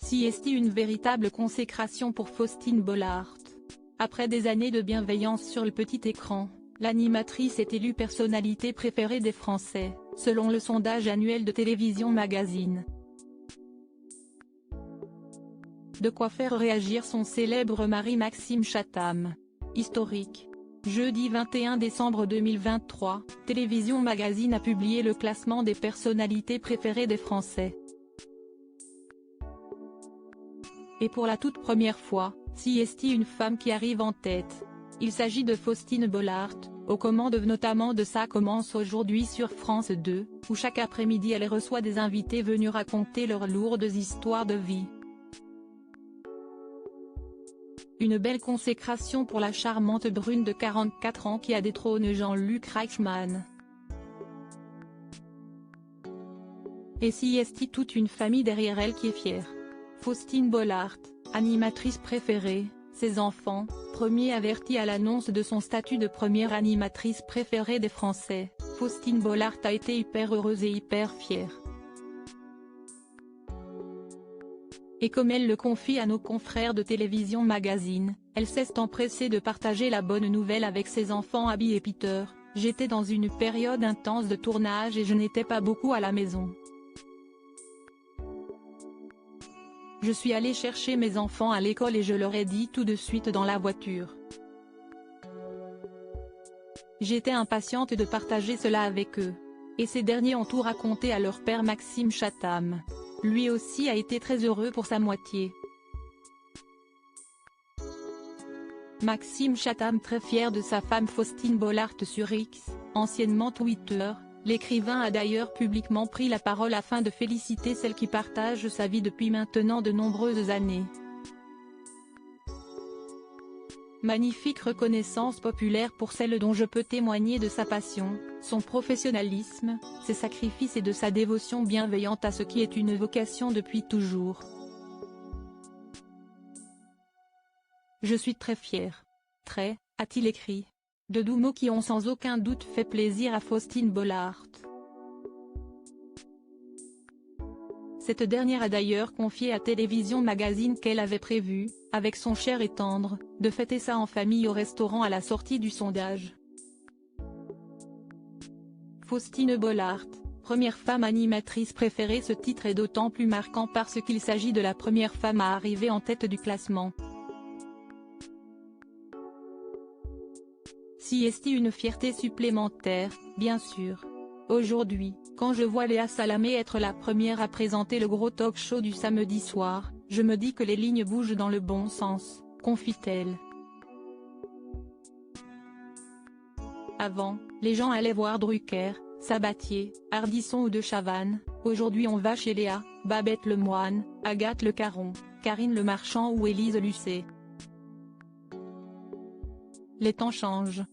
CST, une véritable consécration pour Faustine Bollaert. Après des années de bienveillance sur le petit écran, l'animatrice est élue personnalité préférée des Français, selon le sondage annuel de Télévision Magazine. De quoi faire réagir son célèbre mari Maxime Chatham. Historique. Jeudi 21 décembre 2023, Télévision Magazine a publié le classement des personnalités préférées des Français. Et pour la toute première fois, CST, une femme qui arrive en tête. Il s'agit de Faustine Bollaert, aux commandes notamment de Ça commence aujourd'hui sur France 2, où chaque après-midi elle reçoit des invités venus raconter leurs lourdes histoires de vie. Une belle consécration pour la charmante brune de 44 ans qui a détrôné Jean-Luc Reichmann. Et CST, toute une famille derrière elle qui est fière. Faustine Bollaert, animatrice préférée, ses enfants, premiers avertis à l'annonce de son statut de première animatrice préférée des Français, Faustine Bollaert a été hyper heureuse et hyper fière. Et comme elle le confie à nos confrères de Télévision Magazine, elle s'est empressée de partager la bonne nouvelle avec ses enfants Abby et Peter. J'étais dans une période intense de tournage et je n'étais pas beaucoup à la maison. Je suis allée chercher mes enfants à l'école et je leur ai dit tout de suite dans la voiture. J'étais impatiente de partager cela avec eux. Et ces derniers ont tout raconté à leur père Maxime Chatham. Lui aussi a été très heureux pour sa moitié. Maxime Chatham, très fier de sa femme Faustine Bollaert sur X, anciennement Twitter, l'écrivain a d'ailleurs publiquement pris la parole afin de féliciter celle qui partage sa vie depuis maintenant de nombreuses années. Magnifique reconnaissance populaire pour celle dont je peux témoigner de sa passion, son professionnalisme, ses sacrifices et de sa dévotion bienveillante à ce qui est une vocation depuis toujours. Je suis très fier. Très, a-t-il écrit. De doux mots qui ont sans aucun doute fait plaisir à Faustine Bollaert. Cette dernière a d'ailleurs confié à Télévision Magazine qu'elle avait prévu, avec son cher et tendre, de fêter ça en famille au restaurant à la sortie du sondage. Faustine Bollaert, première femme animatrice préférée. Ce titre est d'autant plus marquant parce qu'il s'agit de la première femme à arriver en tête du classement. CST, une fierté supplémentaire, bien sûr. Aujourd'hui, quand je vois Léa Salamé être la première à présenter le gros talk show du samedi soir, je me dis que les lignes bougent dans le bon sens, confie-t-elle. Avant, les gens allaient voir Drucker, Sabatier, Ardisson ou De Chavannes. Aujourd'hui on va chez Léa, Babette Lemoine, Agathe Le Caron, Karine Le Marchand ou Élise Lucet. Les temps changent.